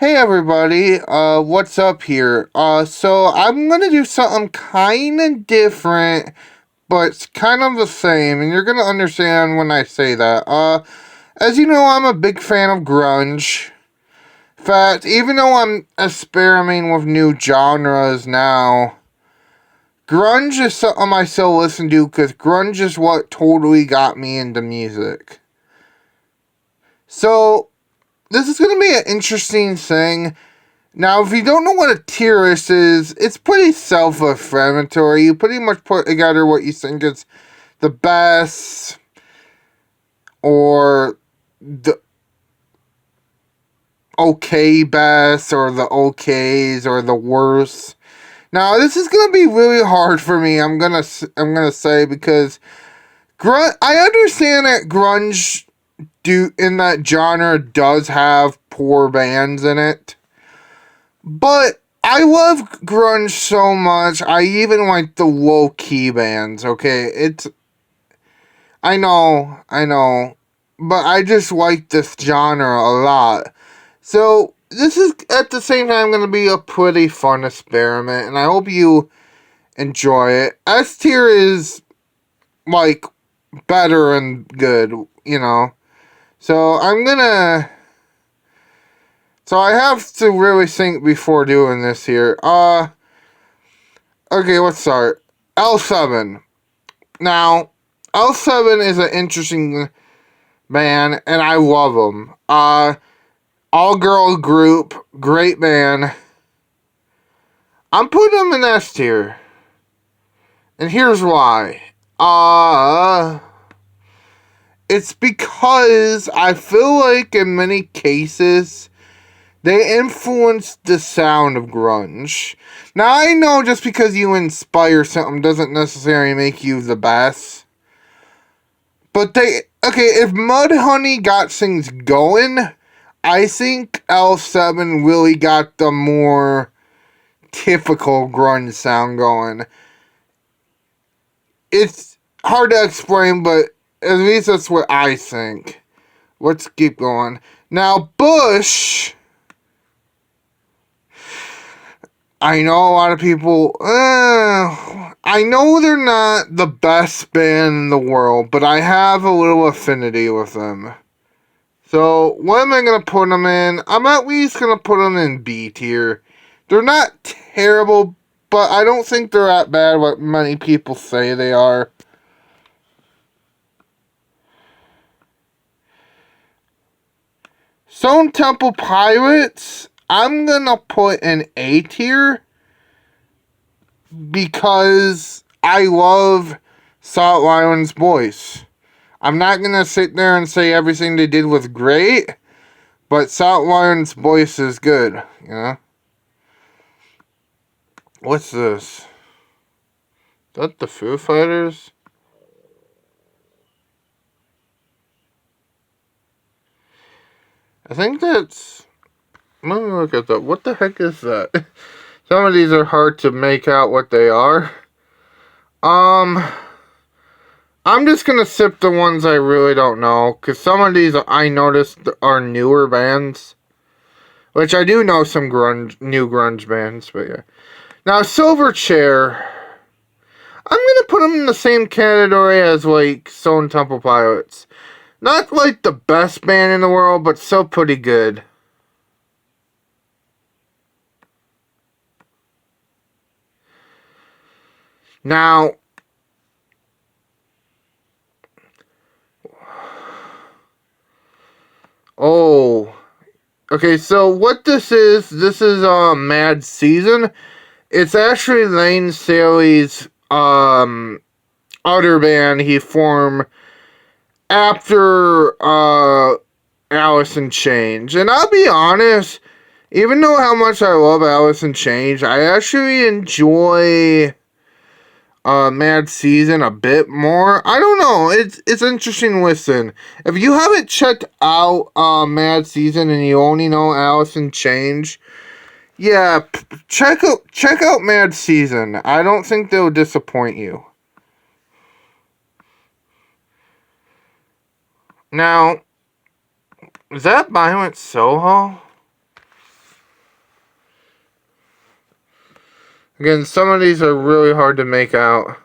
Hey everybody, what's up here? So I'm gonna do something kinda different, but it's kind of the same, and you're gonna understand when I say that. As you know, I'm a big fan of grunge. In fact, even though I'm experimenting with new genres now, grunge is something I still listen to, because grunge is what totally got me into music. So, this is gonna be an interesting thing. Now, if you don't know what a tier list is, it's pretty self-explanatory. You pretty much put together what you think is the best or the okay best or the okays or the worst. Now, this is gonna be really hard for me. I'm gonna say because I understand that grunge in that genre does have poor bands in it. But I love grunge so much, I even like the low-key bands, okay? I know, but I just like this genre a lot. So, this is, at the same time, going to be a pretty fun experiment, and I hope you enjoy it. S tier is, like, better and good, you know? So, So I have to really think before doing this here. Okay, let's start. L7. Now, L7 is an interesting band, and I love them. All-girl group, great band. I'm putting them in S tier. And here's why. It's because I feel like in many cases, they influenced the sound of grunge. Now, I know just because you inspire something doesn't necessarily make you the best. But if Mudhoney got things going, I think L7 really got the more typical grunge sound going. It's hard to explain, but at least that's what I think. Let's keep going. Now, Bush, I know a lot of people, I know they're not the best band in the world, but I have a little affinity with them. So, what am I going to put them in? I'm at least going to put them in B tier. They're not terrible, but I don't think they're that bad what many people say they are. Stone Temple Pilots, I'm going to put in A tier because I love Salt Lion's voice. I'm not going to sit there and say everything they did was great, but Salt Lion's voice is good, you know? What's this? Is that the Foo Fighters? I think that's... Let me look at that. What the heck is that? Some of these are hard to make out what they are. I'm just gonna sip the ones I really don't know, because some of these I noticed are newer bands. Which I do know some new grunge bands, but yeah. Now, Silverchair, I'm gonna put them in the same category as, like, Stone Temple Pilots. Not, like, the best band in the world, but still pretty good. Now, okay, so what this is Mad Season. It's actually Lane Staley's, other band he formed after, Alice in Chains. And I'll be honest, even though how much I love Alice in Chains, I actually enjoy Mad Season a bit more. I don't know. It's interesting to listen. If you haven't checked out Mad Season and you only know Alice in Chains, yeah, check out Mad Season. I don't think they'll disappoint you. Now, is that Violent Soho? Again, some of these are really hard to make out.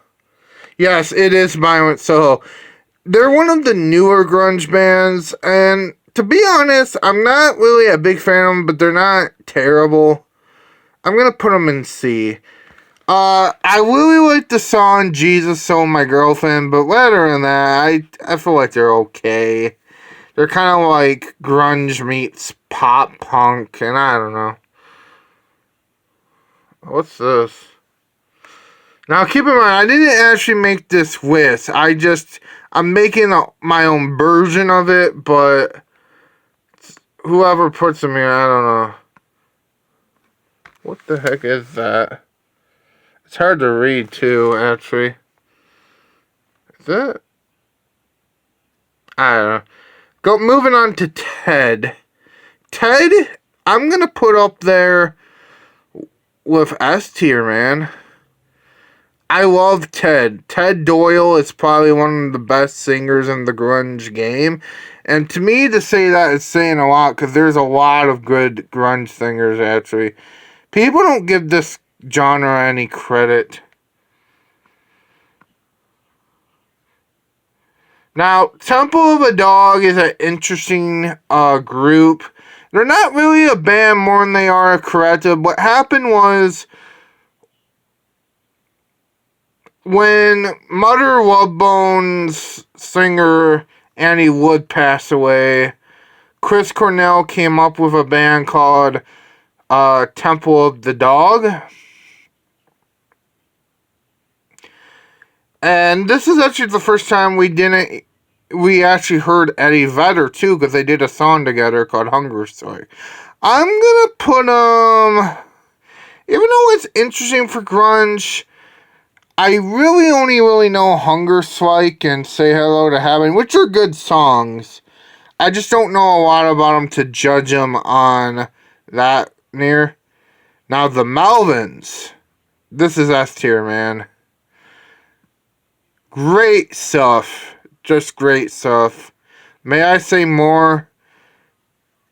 Yes, it is Violent Soho. They're one of the newer grunge bands, and to be honest, I'm not really a big fan of them, but they're not terrible. I'm gonna put them in C. I really like the song Jesus So My Girlfriend, but other than that, I feel like they're okay. They're kind of like grunge meets pop punk, and I don't know. What's this? Now, keep in mind, I didn't actually make this list. I'm making my own version of it, but whoever puts them here, I don't know. What the heck is that? It's hard to read, too, actually. Is it? I don't know. Moving on to Ted. Ted, I'm going to put up there with S tier, man. I love Ted. Ted Doyle is probably one of the best singers in the grunge game. And to me, to say that is saying a lot, because there's a lot of good grunge singers, actually. People don't give this genre any credit. Now, Temple of a Dog is an interesting group. They're not really a band more than they are a collective. What happened was, when Mother Love Bone's singer Annie Wood passed away, Chris Cornell came up with a band called Temple of the Dog. And this is actually the first time we actually heard Eddie Vedder too, because they did a song together called Hunger Strike. I'm gonna put even though it's interesting for grunge, I only really know Hunger Strike and Say Hello to Heaven, which are good songs. I just don't know a lot about them to judge them on that near. Now, the Melvins. This is S tier, man. Great stuff. Just great stuff. May I say more?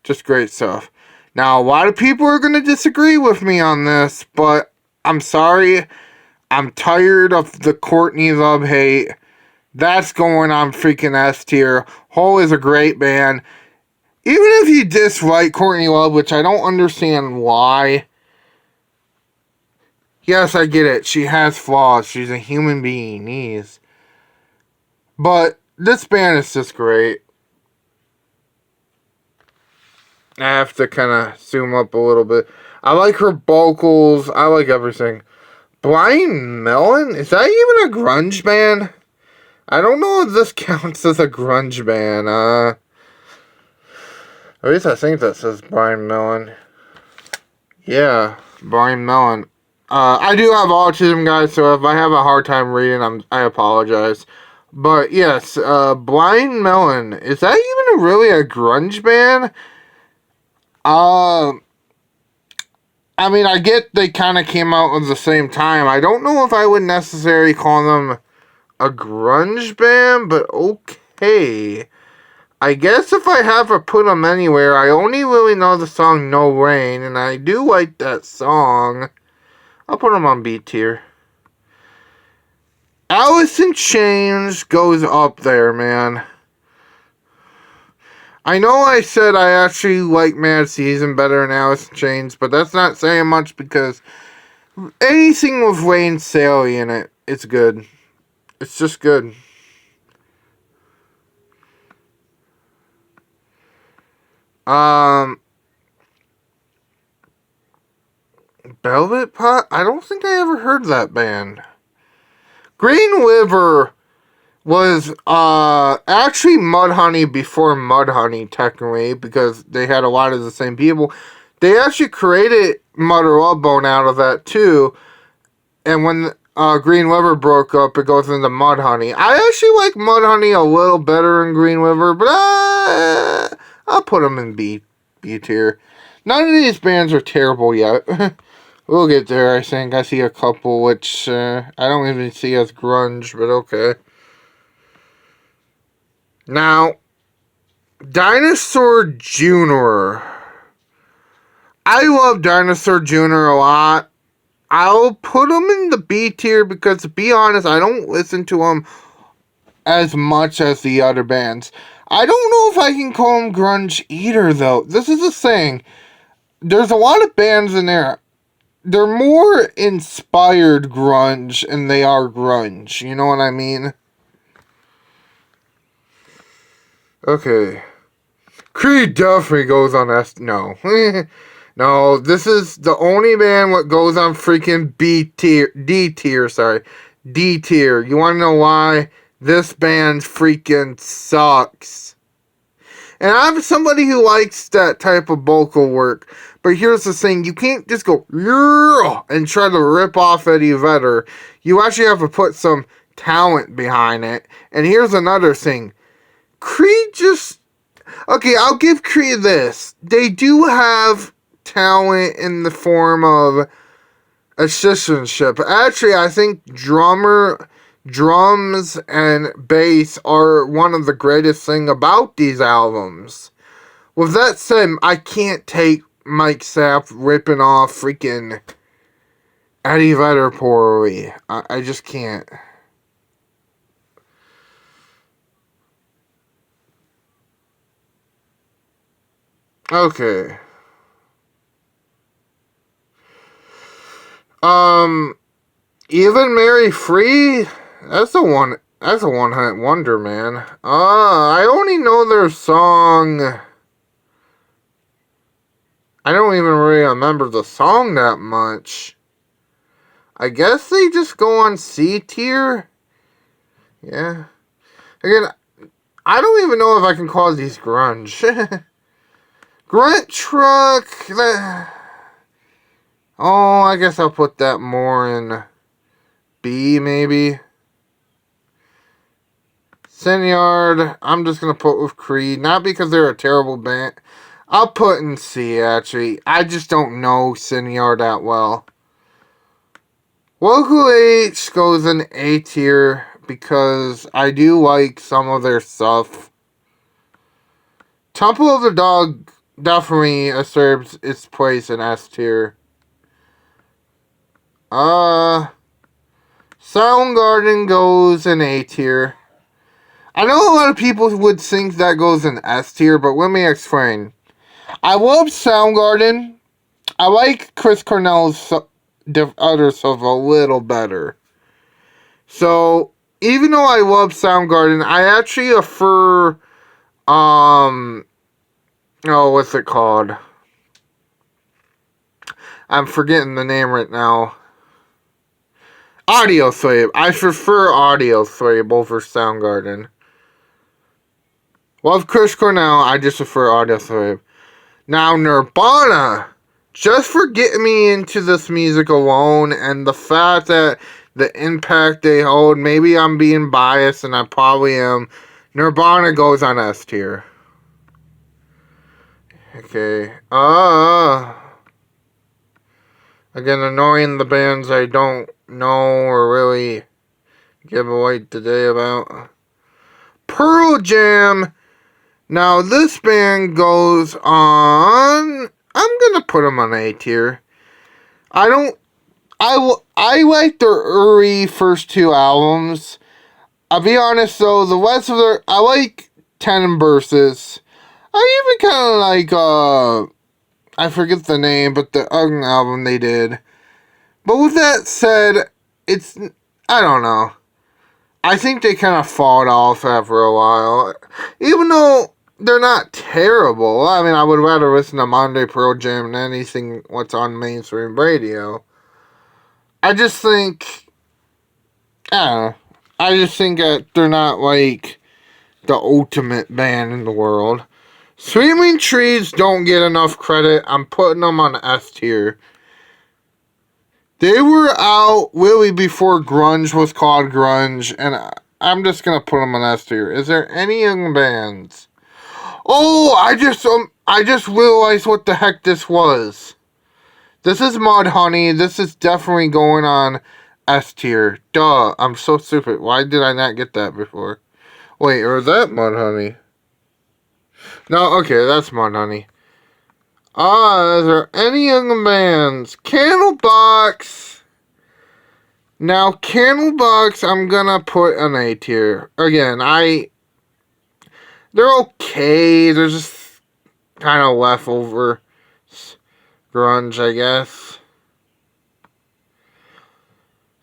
Just great stuff. Now, a lot of people are going to disagree with me on this, but I'm sorry. I'm tired of the Courtney Love hate. That's going on freaking S tier. Hole is a great band. Even if you dislike Courtney Love, which I don't understand why. Yes, I get it. She has flaws. She's a human being. But this band is just great. I have to kind of zoom up a little bit. I like her vocals. I like everything. Blind Melon? Is that even a grunge band? I don't know if this counts as a grunge band. At least I think that says Blind Melon. Yeah, Blind Melon. I do have autism, guys, so if I have a hard time reading, I apologize. But yes, Blind Melon. Is that even really a grunge band? I mean, I get they kind of came out at the same time. I don't know if I would necessarily call them a grunge band, but okay. I guess if I have to put them anywhere, I only really know the song No Rain, and I do like that song. I'll put them on B tier. Alice in Chains goes up there, man. I know I said I actually like Mad Season better than Alice in Chains, but that's not saying much because anything with Wayne Staley in it, it's good. It's just good. Velvet Pot? I don't think I ever heard that band. Green River was actually Mudhoney before Mudhoney, technically, because they had a lot of the same people. They actually created Mother Love Bone out of that too. And when Green River broke up, it goes into Mudhoney. I actually like Mudhoney a little better than Green River, but I'll put them in B tier. None of these bands are terrible yet. We'll get there, I think. I see a couple which I don't even see as grunge, but okay. Now, Dinosaur Jr. I love Dinosaur Jr. a lot. I'll put them in the B tier because, to be honest, I don't listen to them as much as the other bands. I don't know if I can call them grunge either, though. This is the thing. There's a lot of bands in there. They're more inspired grunge and they are grunge. You know what I mean? Okay. Creed definitely goes on S. No. No, this is the only band what goes on freaking B tier. D tier, sorry. D tier. You want to know why? This band freaking sucks. And I'm somebody who likes that type of vocal work. But here's the thing. You can't just go yeah and try to rip off Eddie Vedder. You actually have to put some talent behind it. And here's another thing. Creed just... Okay, I'll give Creed this. They do have talent in the form of assistantship. Actually, I think drums and bass are one of the greatest thing about these albums. With that said, I can't take Mike Sapp ripping off freaking Eddie Vedder poorly. I just can't. Okay. Even Mary Free? That's a one-hit wonder, man. I only know their song. I don't even really remember the song that much. I guess they just go on C tier. Yeah. Again, I don't even know if I can call these grunge. Grunt Truck. Oh, I guess I'll put that more in B, maybe. Sinyard, I'm just going to put with Creed. Not because they're a terrible band. I'll put in C, actually. I just don't know Sinyard that well. Local H goes in A tier because I do like some of their stuff. Temple of the Dog definitely usurps its place in S tier. Soundgarden goes in A tier. I know a lot of people would think that goes in S tier, but let me explain. I love Soundgarden. I like Chris Cornell's other stuff a little better. So, even though I love Soundgarden, I actually prefer, what's it called? I'm forgetting the name right now. Audioslave. I prefer Audioslave over Soundgarden. Love Chris Cornell, I just prefer Audioslave. Now, Nirvana, just for getting me into this music alone and the fact that the impact they hold, maybe I'm being biased and I probably am. Nirvana goes on S tier. Okay. Again, annoying the bands I don't know or really give a light today about. Pearl Jam. Now, this band goes on... I'm gonna put them on A tier. I like their early first two albums. I'll be honest though, the rest of their... I like Ten Verses. I even kind of like, I forget the name, but the other album they did. But with that said, it's... I don't know. I think they kind of fall off after a while. Even though they're not terrible. I mean, I would rather listen to Monday Pearl Jam than anything what's on mainstream radio. I just think... I don't know. I just think that they're not like the ultimate band in the world. Screaming Trees don't get enough credit. I'm putting them on S tier. They were out really before grunge was called grunge, and I'm just gonna put them on S tier. Is there any young bands? Oh, I just realized what the heck this was. This is Mudhoney. This is definitely going on S tier. Duh, I'm so stupid. Why did I not get that before? Wait, or is that Mudhoney? No, okay, that's Mudhoney. Is there any young bands? Candlebox. Now, Candlebox, I'm gonna put an A tier. Again, they're okay. They're just kind of leftover grunge, I guess.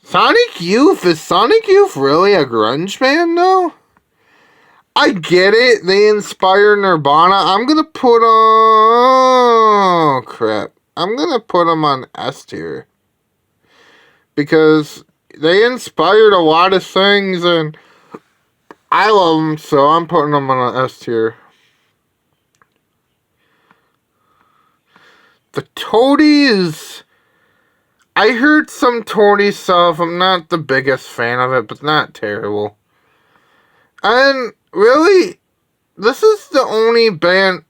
Sonic Youth, is Sonic Youth really a grunge band, though? I get it. They inspired Nirvana. I'm gonna put on... Oh, crap. I'm gonna put them on S tier. Because they inspired a lot of things, and I love them, so I'm putting them on an S tier. The Toadies... I heard some Toady stuff. I'm not the biggest fan of it, but not terrible. And really, this is the only bands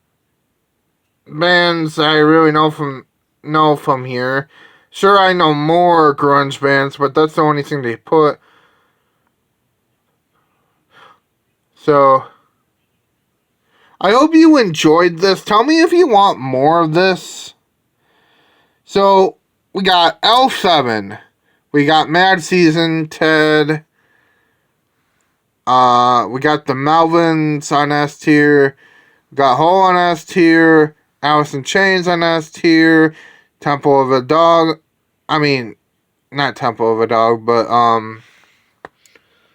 I really know from here. Sure, I know more grunge bands, but that's the only thing they put. So, I hope you enjoyed this. Tell me if you want more of this. So, we got L7. We got Mad Season, Ted. We got the Melvins on S tier. We got Hole on S tier. Alice in Chains on S tier. Temple of a Dog. I mean, not Temple of a Dog, but